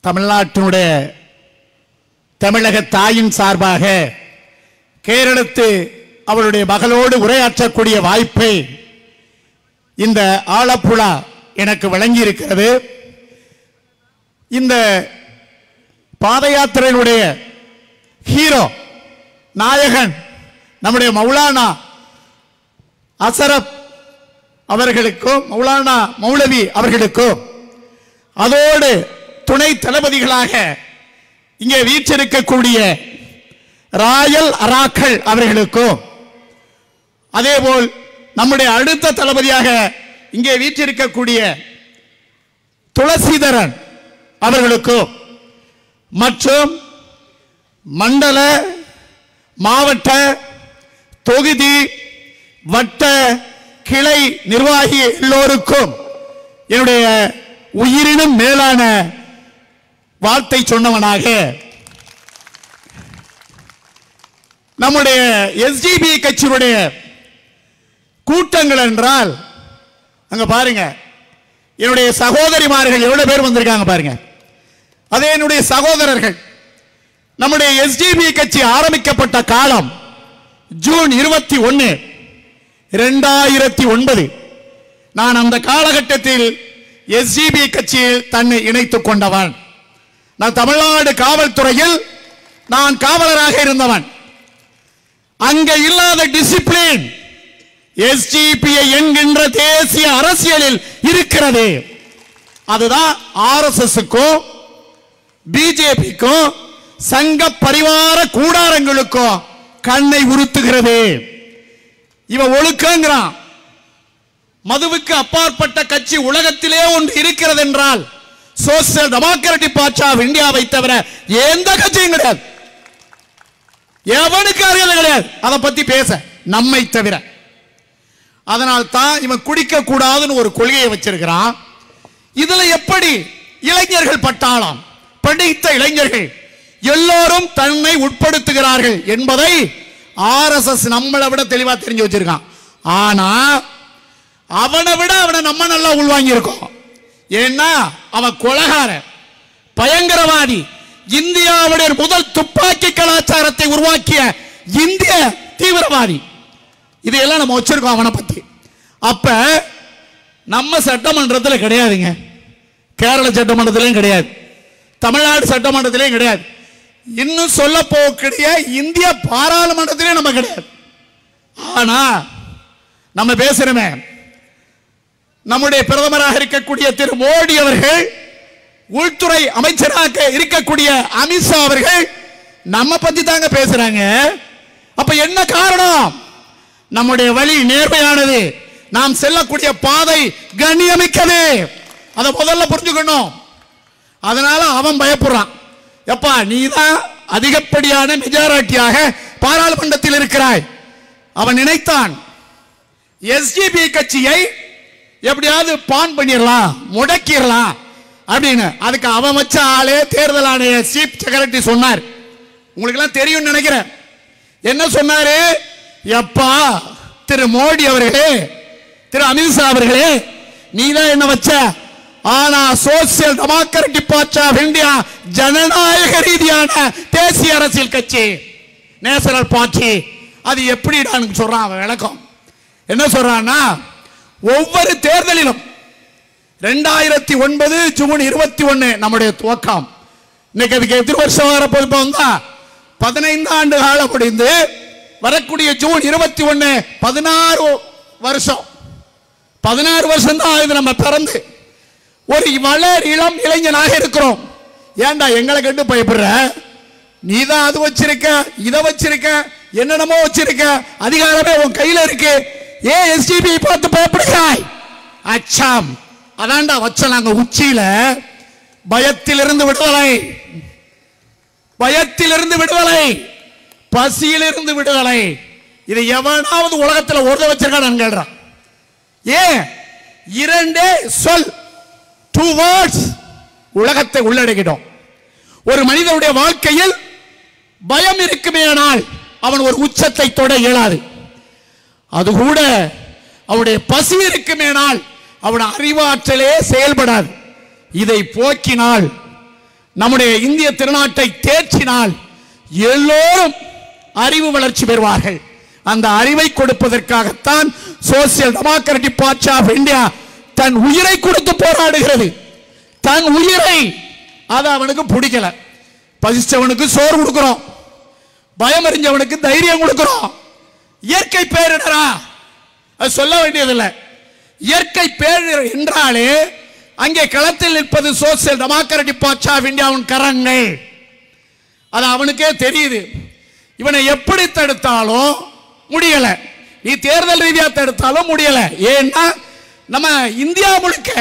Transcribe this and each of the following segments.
தமிழ்நாட்டினுடைய தமிழக தாயின் சார்பாக கேரளத்து அவருடைய மகளோடு உரையாற்றக்கூடிய வாய்ப்பை இந்த ஆலப்புழா எனக்கு வழங்கி இருக்கிறது. இந்த பாத யாத்திரையினுடைய ஹீரோ நாயகன் நம்முடைய மௌலானா அசரப் அவர்களுக்கும் மௌலானா மௌலவி அவர்களுக்கும் அதோடு துணை தளபதிகளாக இங்கே வீற்றிருக்கக்கூடிய ராயல் அராக்கள் அவர்களுக்கும் அதேபோல் நம்முடைய அடுத்த தளபதியாக இங்கே வீற்றிருக்கக்கூடிய துளசிதரன் அவர்களுக்கும் மற்றும் மண்டல மாவட்ட தொகுதி வட்ட கிளை நிர்வாகி எல்லோருக்கும் என்னுடைய உயிரினும் மேலான வார்த்தை சொன்னவனாக நம்முடைய எஸ்டிபி கட்சியினுடைய கூட்டங்கள் என்றால் அங்க பாருங்க என்னுடைய சகோதரிமார்கள் எவ்வளவு பேர் வந்திருக்காங்க பாருங்க. அதே என்னுடைய சகோதரர்கள் நம்முடைய எஸ்டிபி கட்சி ஆரம்பிக்கப்பட்ட காலம் ஜூன் 21, 2009. நான் அந்த காலகட்டத்தில் எஸ்டிபி கட்சியில் தன்னை இணைத்துக் கொண்டவன். நான் தமிழ்நாடு காவல்துறையில் நான் காவலராக இருந்தவன். அங்க இல்லாத டிசிப்ளின் எஸ்டிபிஐ என்கின்ற தேசிய அரசியலில் இருக்கிறது. அதுதான் ஆர்எஸ்எஸ்க்கும் பிஜேபிக்கும் சங்க பரிவார கூடாரங்களுக்கும் கண்ணை உறுத்துகிறது. இவன் ஒழுக்கங்கிறான். மதுவுக்கு அப்பாற்பட்ட கட்சி உலகத்திலே ஒன்று இருக்கிறது என்றால் சோசியல் டெமோக்ராட்டிக் பார்ட்டி ஆஃப் இந்தியாவை தவிர எந்த கட்சியும் கிடையாது. எவனுக்கு அறியல கிடையாது அதை பத்தி பேச நம்மை தவிர. அதனால் தான் இவன் குடிக்க கூடாதுன்னு ஒரு கொள்கையை வச்சிருக்கிறான். இதுல எப்படி இளைஞர்கள் பட்டாளம் படித்த இளைஞர்கள் எல்லோரும் தன்னை உட்படுத்துகிறார்கள் என்பதை ஆர்எஸ்எஸ் நம்மளை விட தெளிவா தெரிஞ்சு வச்சிருக்கான். ஆனா அவனை விட அவனை நம்ம நல்லா உள்வாங்கி இருக்கோம். ஏன்னா அவன் கொலைகாரன், பயங்கரவாதி, இந்தியாவுடைய முதல் துப்பாக்கி கலாச்சாரத்தை உருவாக்கிய இந்திய தீவிரவாதி. இதையெல்லாம் நம்ம வச்சிருக்கோம் அவனை பத்தி. அப்ப நம்ம சட்டமன்றத்தில் கிடையாதுங்க, கேரள சட்டமன்றத்திலையும் கிடையாது, தமிழ்நாடு சட்டமன்றத்திலையும் கிடையாது, இன்னும் சொல்ல போகக்கூடிய இந்திய பாராளுமன்றத்திலே நம்ம கிடையாது. ஆனா நம்ம பேசுறோமே, நம்முடைய பிரதமராக இருக்கக்கூடிய திரு மோடி அவர்கள், உள்துறை அமைச்சராக இருக்கக்கூடிய அமித்ஷா அவர்கள் நம்ம பத்தி தாங்க பேசுறாங்க. அப்ப என்ன காரணம்? நம்முடைய வழி நேர்மையானது, நாம் செல்லக்கூடிய பாதை கண்ணியமிக்கது. அதை முதல்ல புரிஞ்சுக்கணும். அதனால அவன் பயப்படுறான். எப்பா நீதான் அதிகப்படியான மெஜாரிட்டியாக பாராளுமன்றத்தில் இருக்கிறாய். அவன் நினைத்தான் எஸ்டிபி கட்சியை எப்படியாவது பான் பண்ணிடலாம், முடக்கிடலாம் அப்படின்னு. அதுக்கு அவன் வச்ச ஆளே தேர்தல் ஆணைய சீஃப் செக்ரட்டரி சொன்னார். உங்களுக்கு எல்லாம் தெரியும் நினைக்கிறேன். என்ன சொன்னாரு? எப்பா திரு மோடி அவர்களே, திரு அமித்ஷா அவர்களே, நீதான் என்ன வச்ச, ஆனா social democratic party of India ஜனநாயக ரீதியான தேசிய அரசியல் கட்சி, நேஷனல் பார்ட்டி. அது எப்படி சொல்றான் அவன் விளக்கம். என்ன சொல்றான்னா, ஒவ்வொரு தேர்தலிலும் 2009 ஜூன் 21 நம்முடைய துவக்கம். இன்னைக்கு அதுக்கு எத்தனை வருஷம் வரப்போது? 15 ஆண்டு காலம் முடிந்து வரக்கூடிய ஜூன் 21 16 வருஷம். 16 வருஷம் தான் ஆகுது நம்ம பிறந்து. ஒரு வளர் இளம் இளைஞனாக இருக்கிறோம். ஏண்டா எங்களை கண்டு பயப்படுற? நீதான் அது வச்சிருக்க, இதை வச்சிருக்க, என்னென்னமோ வச்சிருக்க, அதிகாரமே உன் கையில இருக்கு. ஏன் எஸ்டிபி பார்த்து பயப்படுகிறாய்? அச்சம் அதான்டா வச்ச நாங்க உச்சியில. பயத்திலிருந்து விடுதலை, பயத்திலிருந்து விடுதலை, பசியிலிருந்து விடுதலை. இது எவனாவது உலகத்தில் ஒரு வச்சிருக்கான் நான் கேள்றான். ஏன்? இரண்டே சொல், 2 words உலகத்தை உள்ளடக்கிட்டோம். ஒரு மனிதனுடைய வாழ்க்கையில் பயம் இருக்குமேயானால் அவன் ஒரு உச்சத்தை தொட இயலாது. அது கூட அவனுடைய பசி இருக்குமேனால் அவன் அறிவாற்றலே செயல்படாது. இதை போக்கினால் நம்முடைய இந்திய திருநாட்டை தேர்ச்சினால் எல்லோரும் அறிவு வளர்ச்சி பெறுவார்கள். அந்த அறிவை கொடுப்பதற்காகத்தான் Social democratic party of India தன் உயிரை கொடுத்து போராடுகிறது. தன் உயிரை. அது அவனுக்கு பிடிக்கல. பசிச்சவனுக்கு சோறு கொடுக்கிறோம், பயம் அறிஞ்சவனுக்கு தைரியம் கொடுக்கிறோம். இயற்கை பேரிடரா? அது சொல்ல வேண்டியதில்லை. இயற்கை பேரிடர் என்றாலே அங்கே களத்தில் நிற்பது சோசியல் டெமோக்ராட்டிக் பார்ட்டி ஆஃப் இந்தியாவின் கரங்கள். அது அவனுக்கே தெரியுது. இவனை எப்படி தடுத்தாலும் முடியல, நீ தேர்தல் ரீதியா தடுத்தாலும் முடியல. ஏன்னா நம்ம இந்தியா முழுக்க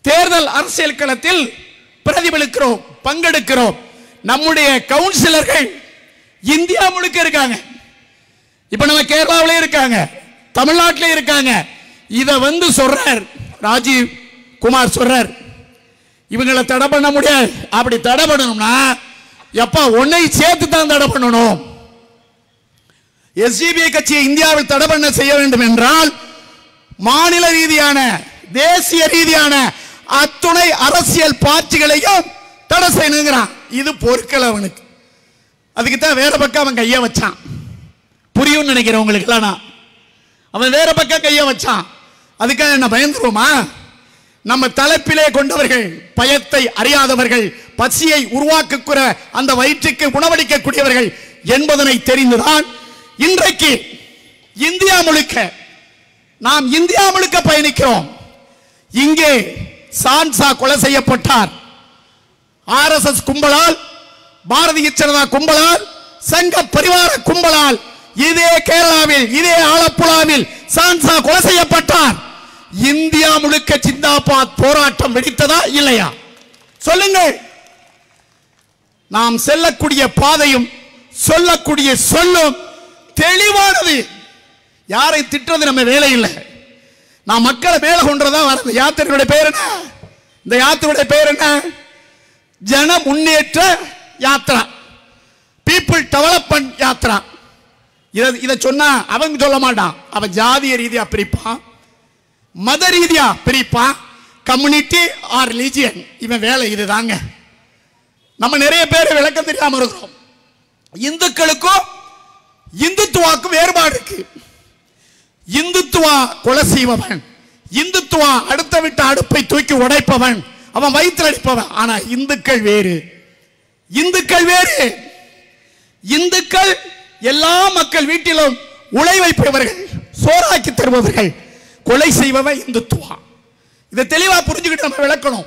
தேர்தல் அரசியல் களத்தில் பிரதிபலிக்கிறோம், பங்கெடுக்கிறோம். நம்முடைய கவுன்சிலர்கள் இந்தியா முழுக்க இருக்காங்க. இப்ப நம்ம கேரளாவிலே இருக்காங்க, தமிழ்நாட்டிலே இருக்காங்க. இத வந்து சொல்றார் ராஜீவ் குமார், சொல்றார் இவங்களை தடை பண்ண முடியாது. அப்படி தடை பண்ணணும்னா எப்ப ஒன்னை சேர்த்து தான் தடை பண்ணணும். எஸ்டிபிஐ கட்சியை இந்தியாவில் தடை பண்ண செய்ய வேண்டும் என்றால் மாநில ரீதியான தேசிய ரீதியான அத்துணை அரசியல் பார்ட்டிகளையும் தடை செய்யணுங்கிறான். இது பொறுக்கல அவனுக்கு. அதுக்கு தான் வேற பக்கம் அவன் கைய வச்சான். புரியும் நினைக்கிறேன் உங்களுக்கு எல்லாம். அவன் வேற பக்கம் கைய வச்சான். அதுக்காக என்ன பயந்துருவோமா? நம்ம தலைப்பிலே கொண்டவர்கள், பயத்தை அறியாதவர்கள், பசியை உருவாக்குகிற அந்த வயிற்றுக்கு உணவளிக்கக்கூடியவர்கள் என்பதனை தெரிந்துதான் இன்றைக்கு இந்தியா முழுக்க நாம் இந்தியா முழுக்க பயணிக்கிறோம். இங்கே சான்சா கொலை செய்யப்பட்டார். ஆர்எஸ்எஸ் கும்பலால், பாரதிய ஜனதா கும்பலால், சங்க பரிவார கும்பலால் இதே கேரளாவில், இதே ஆலப்புழாவில் சான்சா கொலை செய்யப்பட்டார். இந்தியா முழுக்க ஜிந்தாபாத் போராட்டம் வெடித்ததா இல்லையா? சொல்லுங்கள். நாம் செல்லக்கூடிய பாதையும் சொல்லக்கூடிய சொல்லும் தெளிவானது. யாரை திட்டுறது நம்ம வேலை இல்லை. நான் மக்களை மேல கொண்டதா வருது. யாத்திரையுடைய பேர் என்ன? இந்த யாத்திரையுடைய பேர் என்ன? ஜன முன்னேற்ற யாத்திரா, பீப்புள் டெவலப்மெண்ட் யாத்திரா. இதை சொன்னா அவங்க சொல்ல மாட்டான். அவன் ஜாதிய ரீதியா பிரிப்பான், மத ரீதியா பிரிப்பான், கம்யூனிட்டி ஆர் ரிலிஜியன். இவன் வேலை இதுதாங்க. நம்ம நிறைய பேர் விளக்கம் தெரியாம இருக்கிறோம். இந்துக்களுக்கும் இந்துத்துவாக்கும் வேறுபாடு இருக்கு. இந்துத்துவா கொலை செய்பவன், இந்துத்துவா அடுத்த விட்ட அடுப்பை தூக்கி உடைப்பவன், அவன் வயிற்றில் அடிப்பவன். ஆனா இந்துக்கள் வேறு. இந்துக்கள் வேறு. இந்துக்கள் எல்லா மக்கள் வீட்டிலும் உழை வைப்பவர்கள், சோறாக்கி தருபவர்கள். கொலை செய்பவன் இந்துத்துவா. இதை தெளிவா புரிஞ்சுக்கிட்டு நம்ம விளக்கணும்.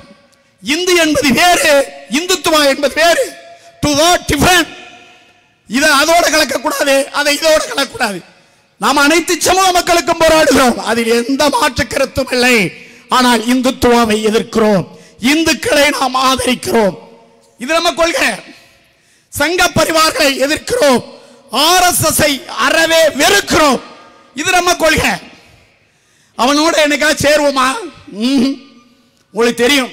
இந்து என்பது வேறு, இந்துத்துவா என்பது வேறு. இதை அதோட கலக்கக்கூடாது, அதை இதோட கலக்கக்கூடாது. நாம் அனைத்து சமூக மக்களுக்கும் போராடுகிறோம், அதில் எந்த மாற்று கருத்தும் இல்லை. ஆனால் இந்துத்துவாவை எதிர்க்கிறோம், இந்துக்களை நாம் ஆதரிக்கிறோம். இது நம்ம கொள்கை. சங்க பரிவார்களை எதிர்க்கிறோம், ஆர்எஸ்எஸ் அறவே வெறுக்கிறோம். இது நம்ம கொள்கை. அவனோட என்னைக்கா சேருவோமா? உங்களுக்கு தெரியும்,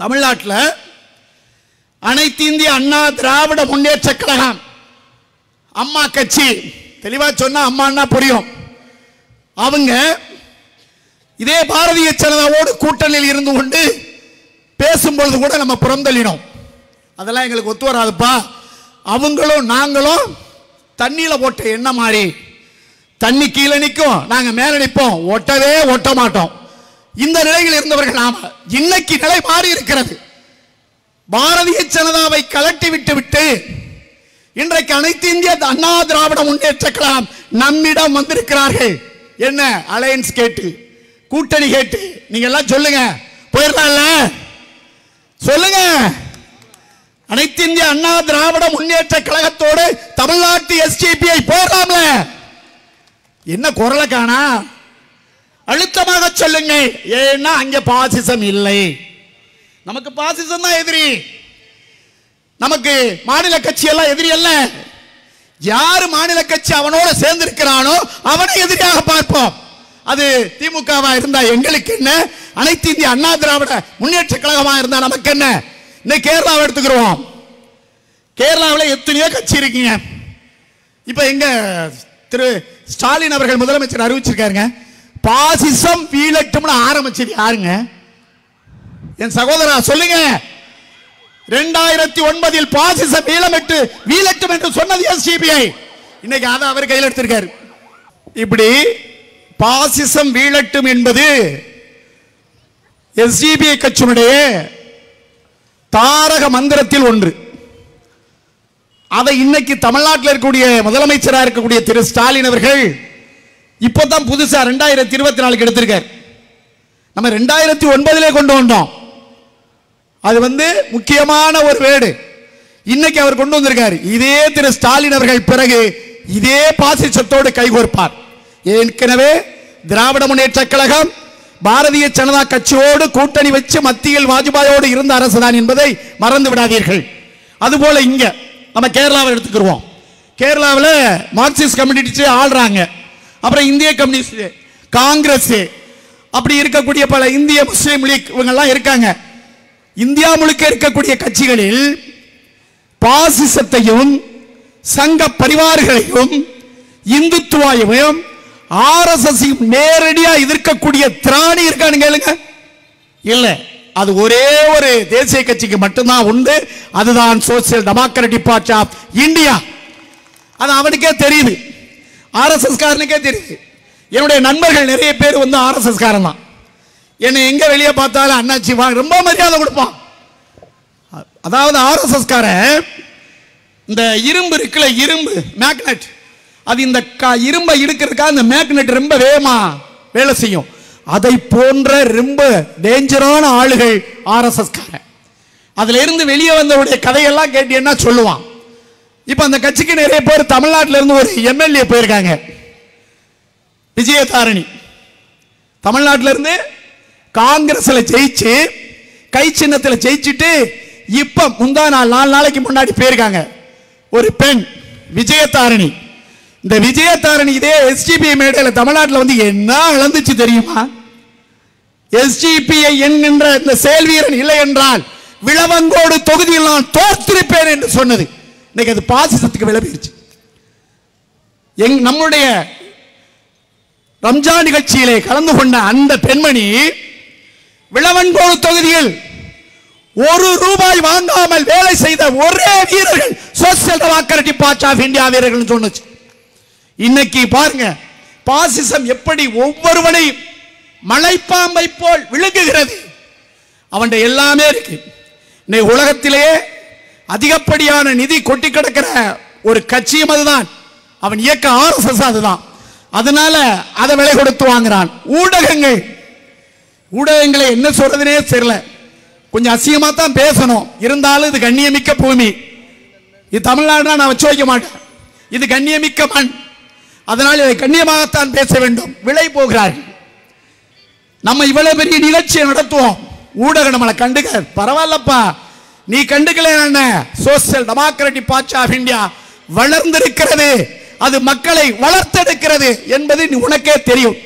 தமிழ்நாட்டில் அனைத்து இந்திய அண்ணா திராவிட முன்னேற்ற கழகம், அம்மா கட்சி, தெளிவா சொன்னா அம்மா புரியும். அவங்க இதே பாரதிய ஜனதாவோடு கூட்டணியில் இருந்து கொண்டு பேசும்பொழுது கூட நம்ம புறந்தள்ளினோம். அதெல்லாம் எங்களுக்கு ஒத்து வராதுப்பா. அவங்களும் நாங்களும் தண்ணியில போட்ட எண்ணெய் மாதிரி, தண்ணி கீழே நிற்கும், நாங்க மேல நிற்போம், ஒட்டவே ஒட்ட மாட்டோம். இந்த நிலையில் இருந்தவர்கள் நாம. இன்னைக்கு நிலை மாறி இருக்கிறது. பாரதிய ஜனதாவை கலட்டி விட்டு இன்றைக்கு அனைத்து இந்திய அண்ணா திராவிட முன்னேற்ற கழகம் நம்மிடம் வந்திருக்கிறார்கள். என்ன அலையன்ஸ் கேட்டு, கூட்டணி கேட்டு. நீங்க எல்லாம் சொல்லுங்க, போயிடலாம்ல? சொல்லுங்க. அனைத்து இந்திய அண்ணா திராவிட முன்னேற்ற கழகத்தோடு தமிழ்நாட்டு எஸ்டிபிஐ போயிடலாம்ல? என்ன குரலை காணா? அழுத்தமாக சொல்லுங்க. ஏன்னா அங்க பாசிசம் இல்லை. நமக்கு பாசிசம் தான் எதிரி. நமக்கு மாநில கட்சி எல்லாம் எதிரி அல்ல. யாரு மாநில கட்சி அவனோட சேர்ந்து இருக்கிறானோ அவனை எதிரியாக பார்ப்போம். அது திமுகவா இருந்தா எங்களுக்கு என்ன, அனைத்து இந்திய அண்ணா திராவிட முன்னேற்ற கழகமா இருந்தா நமக்கு என்ன? இன்னைக்கு கேரளாவை எடுத்துக்கிறோம். கேரளாவில் எத்தனையோ கட்சி இருக்கீங்க. இப்ப எங்க திரு ஸ்டாலின் அவர்கள் முதலமைச்சர் அறிவிச்சிருக்காருங்க, பாசிசம் வீழட்டும்னு ஆரம்பிச்சது யாருங்க? என் சகோதரா சொல்லுங்க. 2009 பாசிசம் வீழட்டும் என்று சொன்னது எஸ்டிபிஐ. இன்னைக்கு அதை அவர் கையில் எடுத்திருக்காரு. இப்படி பாசிசம் வீழட்டும் என்பது எஸ்டிபிஐ கட்சியினுடைய தாரக மந்திரத்தில் ஒன்று. அதை இன்னைக்கு தமிழ்நாட்டில் இருக்கக்கூடிய முதலமைச்சராக இருக்கக்கூடிய திரு ஸ்டாலின் அவர்கள் இப்போதான் புதுசா 2024 எடுத்திருக்கார். நம்ம 2009 கொண்டு வந்தோம். அது முக்கியமான ஒரு வேடு இன்னைக்கு அவர் கொண்டு வந்திருக்காரு. இதே திரு ஸ்டாலின் அவர்கள் பிறகு இதே பாசிசத்தோடு கைகோர்ப்பார். ஏற்கனவே திராவிட முன்னேற்ற கழகம் பாரதிய ஜனதா கட்சியோடு கூட்டணி வச்சு மத்தியில் வாஜ்பாயோடு இருந்த அரசுதான் என்பதை மறந்து விடாதீர்கள். அதுபோல இங்க நம்ம கேரளாவை எடுத்துக்கிறோம். கேரளாவில் மார்க்சிஸ்ட் கம்யூனிஸ்ட் ஆள்றாங்க. அப்புறம் இந்திய கம்யூனிஸ்ட், காங்கிரஸ், அப்படி இருக்கக்கூடிய பல இந்திய முஸ்லீம் லீக் இவங்கெல்லாம் இருக்காங்க. இந்தியா முழுக்க இருக்கக்கூடிய கட்சிகளில் பாசிசத்தையும் சங்க பரிவார்களையும் இந்துத்துவாயையும் RSS நேரடியா எதிர்க்கக்கூடிய திராணி இருக்கானு கேளுங்க. இல்ல, அது ஒரே ஒரு தேசிய கட்சிக்கு மட்டும்தான் உண்டு. அதுதான் social democratic party of India. அது அவனுக்கே தெரியுது, RSS காரனுக்கே தெரியுது. என்னுடைய நண்பர்கள் நிறைய பேர் RSS காரன் தான். என்னை எங்க வெளியே பார்த்தாலும் அண்ணாச்சி வாங்க ரொம்ப மரியாதை கொடுப்பான். அதாவது RSS காரன் இந்த இரும்பு இருக்குல்ல, இரும்பு மேக்னெட், அது இந்த இரும்பை இழுக்கிறதுக்காக இந்த மேக்னெட் ரொம்ப வேகமா வேலை செய்யும். அதை போன்ற ரொம்ப டேஞ்சரான ஆளுகள் RSS காரன். அதுல இருந்து வெளியே வந்தவுடைய கதையெல்லாம் கேட்டீங்கன்னா சொல்லுவான். இப்ப அந்த கட்சிக்கு நிறைய பேர் தமிழ்நாட்டில இருந்து ஒரு MLA போயிருக்காங்க. விஜயதாரணி தமிழ்நாட்டில இருந்து காங்கிரஸ்ல ஜெயிச்சு கை சின்னத்தில் ஜெயிச்சுட்டு இப்ப முந்தா 4 நாளைக்கு முன்னாடி போயிருக்காங்க ஒரு பெண் விஜயதாரணி. இந்த விஜயதாரணி இதே எஸ்டிபிஐ மேடையில் தமிழ்நாட்டில் என்ன இழந்துச்சு தெரியுமா? எஸ்டிபிஐ என்கின்ற இந்த செயல்வீரன் இல்லை என்றால் விளவங்கோடு தொகுதியில் நான் தோற்றிருப்பேன் என்று சொன்னது இன்னைக்கு அது பாசிசத்துக்கு விளம்பிடுச்சு. நம்முடைய ரம்ஜான் நிகழ்ச்சியிலே கலந்து கொண்ட அந்த பெண்மணி விளவங்கோடு தொகுதியில் ₹1 வாங்காமல் வேலை செய்த ஒரே வீரர்கள் social democratic party of India வீரர்கள் சொன்னுச்சு. இன்னைக்கு பாருங்க பாசிசம் எப்படி ஒவ்வொருவனையும் மலைப்பாம்பை போல் விழுங்குகிறது. அவன் எல்லாமே இருக்கு. இன்னைக்கு உலகத்திலேயே அதிகப்படியான நிதி கொட்டி கிடக்கிற ஒரு கட்சியும் அதுதான். அவன் இயக்க RSS அதுதான். அதனால அதை விலை கொடுத்து வாங்குறான். ஊடகங்களை என்ன சொல்றதுனே தெரியல. கொஞ்சம் அசிங்கமா தான் பேசணும். இருந்தாலும் இது கண்ணியமிக்க பூமி. இது தமிழ்நாடு நான் வச்சு வைக்க மாட்டேன். இது கண்ணியமிக்க மண். அதனால் இதை கண்ணியமாகத்தான் பேச வேண்டும். விலை போகிறார்கள். நம்ம இவ்வளவு பெரிய நிகழ்ச்சியை நடத்துவோம். ஊடகம் நம்மளை கண்டுக்க பரவாயில்லப்பா, நீ கண்டுக்கல என்ன? Social democratic party of India வளர்ந்திருக்கிறது, அது மக்களை வளர்த்தெடுக்கிறது என்பது உனக்கே தெரியும்.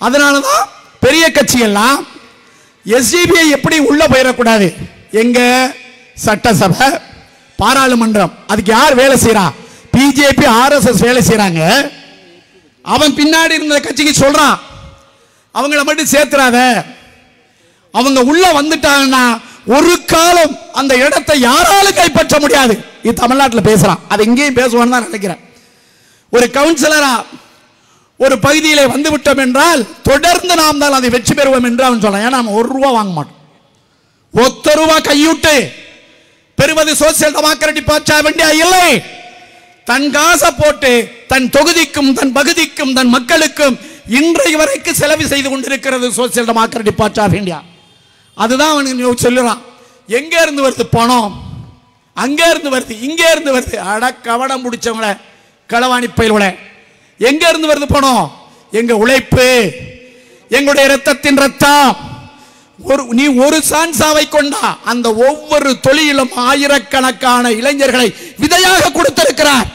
அதனாலதான் பெரிய கட்சி எல்லாம் எஸ்டிபிஐ எப்படி உள்ள போயிடக்கூடாது. எங்க சட்டசபை, பாராளுமன்றம், அதுக்கு யார் வேலை செய்யறா? பிஜேபி RSS வேலை செய்யறாங்க. அவன் பின்னாடி இருந்த கட்சிக்கு சொல்றான், அவங்கள மட்டும் சேர்த்துறாத. அவங்க உள்ள வந்துட்டாங்கன்னா ஒரு காலம் அந்த இடத்தை யாராலும் கைப்பற்ற முடியாது. இது தமிழ்நாட்டில் பேசுறான். அது இங்கேயும் பேசுவான்னு தான் நினைக்கிறேன். ஒரு கவுன்சிலரா ஒரு பகுதியிலே வந்து விட்டோம் என்றால் தொடர்ந்து நாம் தான் அதை வெற்றி பெறுவோம் என்று அவன் சொல்றான். ஏன்னா நம்ம ₹1 வாங்க மாட்டோம். ₹1 கையூட்டு பெறுவது social democratic party of India இல்லை. தன் காசை போட்டு தன் தொகுதிக்கும் தன் பகுதிக்கும் தன் மக்களுக்கும் இன்றைய வரைக்கும் செலவு செய்து கொண்டிருக்கிறது social democratic party of India. அதுதான் அவனுக்கு சொல்லுறான். எங்க இருந்து வருது பணம்? அங்க இருந்து வருது, இங்க இருந்து வருது. அட கவனம் முடிச்சவங்கள, களவாணி பயில்வள, எங்க இருந்து வருது பணம்? எங்க உழைப்பு, எங்களுடைய ரத்தத்தின் ரத்தம். நீ ஒரு சான்சாவை கொண்டா அந்த ஒவ்வொரு தொழிலும் ஆயிரக்கணக்கான இளைஞர்களை விதையாக கொடுத்திருக்கிறார்.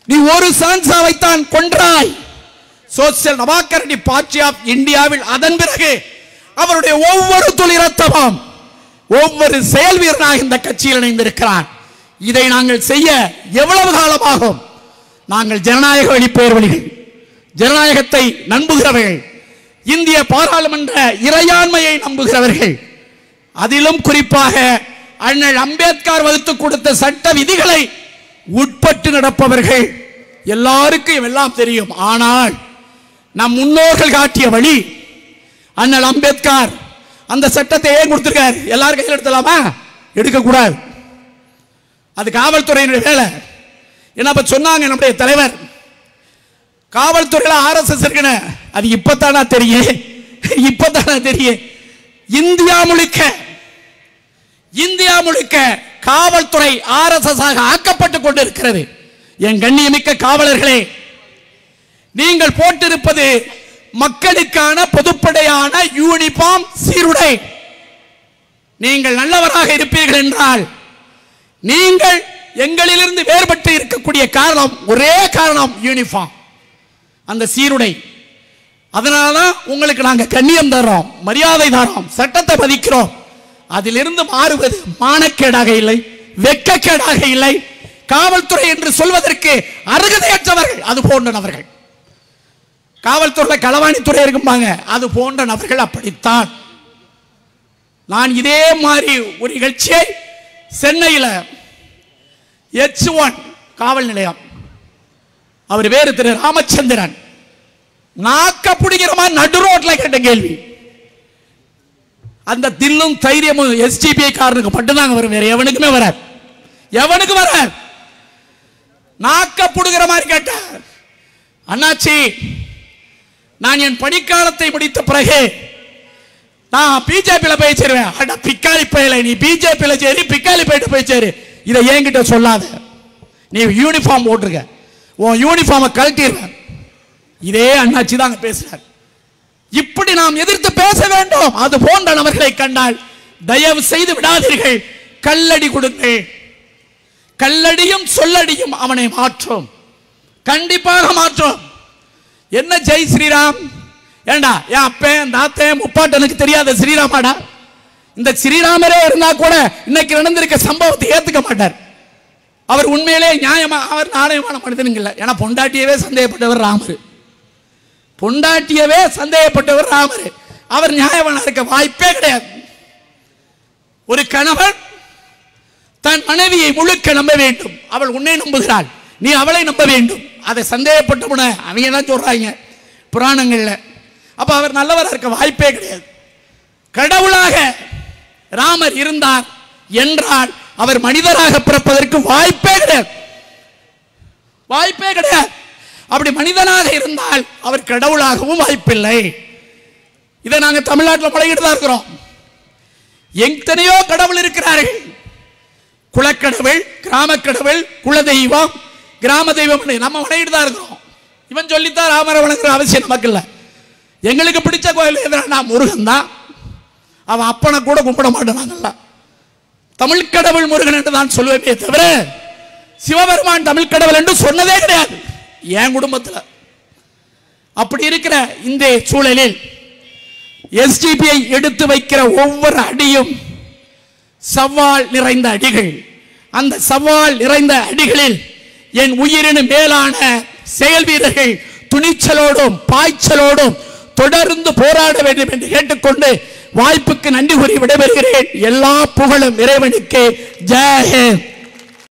நீ ஒரு சான்சாவை தான் கொன்றாய். சோசியல் டெமோக்ராட்டிக் பார்ட்டி ஆஃப் இந்தியாவில் அதன் பிறகு அவருடைய ஒவ்வொரு துளி ரத்தமும் ஒவ்வொரு செயல் வீரனாக இந்த கட்சியில் இணைந்திருக்கிறார். இதை நாங்கள் செய்ய எவ்வளவு காலமாகும்? நாங்கள் ஜனநாயக வழிபேர்வழிகள், ஜனநாயகத்தை நம்புகிறவர்கள், இந்திய பாராளுமன்ற இறையாண்மையை நம்புகிறவர்கள், அதிலும் குறிப்பாக அண்ணல் அம்பேத்கர் வகுத்து கொடுத்த சட்ட விதிகளை உட்பட்டு நடப்பவர்கள் எல்லாருக்கும் எல்லாம் தெரியும். ஆனால் நம் முன்னோர்கள் காட்டிய வழி, அண்ணல் அம்பேத்கர் அந்த சட்டத்தை ஏன் கொடுத்திருக்காரு? எல்லாரும் கையில் எடுத்தலாமா? எடுக்கக்கூடாது. அது காவல்துறையினுடைய வேலை. என்ன சொன்னாங்க நம்முடைய தலைவர், காவல்துறையில RSS இருக்குன்னு. அது இப்பதானா தெரியும், இப்பதானா தெரியும். இந்தியா முழுக்க காவல்துறை RSS ஆக ஆக்கப்பட்டு கொண்டிருக்கிறது. என் கண்ணியமிக்க காவலர்களே, நீங்கள் போட்டிருப்பது மக்களுக்கான பொதுப்படையான யூனிஃபார்ம் சீருடை. நீங்கள் நல்லவராக இருப்பீர்கள் என்றால், நீங்கள் எங்களிலிருந்து வேறுபட்டு இருக்கக்கூடிய காரணம், ஒரே காரணம் யூனிஃபார்ம், அந்த சீருடை. அதனாலதான் உங்களுக்கு நாங்க கண்ணியம் தர்றோம், மரியாதை தர்றோம், சட்டத்தை மதிக்கிறோம். அதிலிருந்து மாறுவது மானக்கேடாக இல்லை, வெட்கக்கேடாக இல்லை. காவல்துறை என்று சொல்வதற்கு அருகதையற்றவர்கள் அது போன்ற நபர்கள். காவல்துறை களவாணித்துறை இருக்கும்பாங்க, அது போன்ற நபர்கள் அப்படித்தான். நான் இதே மாதிரி ஒரு நிகழ்ச்சியை சென்னையில் H1 காவல் நிலையம், அவர் வேறு திரு ராமச்சந்திரன், நாக்க பிடிக்கிறமா நடு ரோட்ல கேட்ட கேள்வி. அந்த தில்லும் தைரியமும் STPI காரனுக்கு மட்டும்தாங்க வரும், வேற எவனுக்குமே வராது. எவனுக்கு வராது. நாக்க புடுகிற மாதிரி கேட்டார். அண்ணாச்சி, நான் என் பணிக்காலத்தை முடித்த பிறகு நான் பிஜேபியில போய் சேருவேன். அட பிக்காளி பையல, நீ பிஜேபியில சேரி, பிக்காளி போயிட்டு போய் சேரு. இதை என்கிட்ட சொல்லாத. நீ யூனிஃபார்ம் போட்டிருக்க, உன் யூனிஃபார்மை கழட்டிடுவேன். இதே அண்ணாச்சி தாங்க பேசுறார். இப்படி நாம் எதிர்த்து பேச வேண்டும். அது போன்ற நபர்களை கண்டால் தயவு செய்து விடாதீர்கள், கல்லடி கொடுங்கள். கல்லடியும் சொல்லடியும் அவனை மாற்றும், கண்டிப்பாக மாற்றும். என்ன ஜெய் ஸ்ரீராம்? ஏண்டா என் அப்பன் தாத்தன் முப்பாட்டனுக்கு தெரியாத ஸ்ரீராமாடா? இந்த ஸ்ரீராமரே இருந்தா கூட இன்னைக்கு நடந்திருக்க சம்பவத்தை ஏத்துக்க மாட்டார். அவர் உண்மையிலே நியாயமா, அவர் நாணயமான மனிதனுங்க இல்லை. ஏன்னா பொண்டாட்டியவே சந்தேகப்பட்டவர் ராமர், பொண்டாட்டியவே சந்தேகப்பட்டவர் ராமர். அவர் நியாயமான இருக்க வாய்ப்பே கிடையாது. ஒரு கணவன் தன் மனைவியை முழுக்க நம்ப வேண்டும். அவள் உன்னை நம்புகிறாள், நீ அவளை நம்ப வேண்டும். அதை சந்தேகப்பட்ட அவங்க தான் சொல்றாங்க புராணங்கள்ல. அப்ப அவர் நல்லவராக இருக்க வாய்ப்பே கிடையாது. கடவுளாக ராமர் இருந்தார் என்றால் அவர் மனிதராக பிறப்பதற்கு வாய்ப்பே கிடையாது, வாய்ப்பே கிடையாது. அப்படி மனிதனாக இருந்தால் அவர் கடவுளாகவும் வாய்ப்பில்லை. இதை நாங்கள் தமிழ்நாட்டில் பழகிட்டு தான் இருக்கிறோம். எத்தனையோ கடவுள் இருக்கிறார்கள். குலக்கடவுள், கிராம கடவுள், குலதெய்வம், கிராம தெய்வம் நம்ம வணங்கிட்டு தான் இருக்கிறோம். இவன் சொல்லித்தான் ராமரை வணங்குற அவசியம் நமக்கு இல்லை. எங்களுக்கு பிடிச்ச கோயில் எதிரான முருகன் தான். அவன் அப்பனை கூட கும்பிட மாட்டாங்கல்ல. தமிழ் கடவுள் முருகன் என்று தான் சொல்லுவேனே தவிர சிவபெருமான் தமிழ் கடவுள் என்று சொன்னதே கிடையாது என் குடும்பத்தில். அப்படி இருக்கிற இந்த சூழலில் SDPI எடுத்து வைக்கிற ஒவ்வொரு அடியும் சவால் நிறைந்த அடிகள். அந்த சவால் நிறைந்த அடிகளில் என் உயிரினும் மேலான செயல் வீரர்கள் துணிச்சலோடும் பாய்ச்சலோடும் தொடர்ந்து போராட வேண்டும் என்று கேட்டுக்கொண்டு வாய்ப்புக்கு நன்றி கூறி விடைபெறுகிறேன். எல்லா புகழும் இறைவனுக்கு. ஜெய் ஹிந்த்.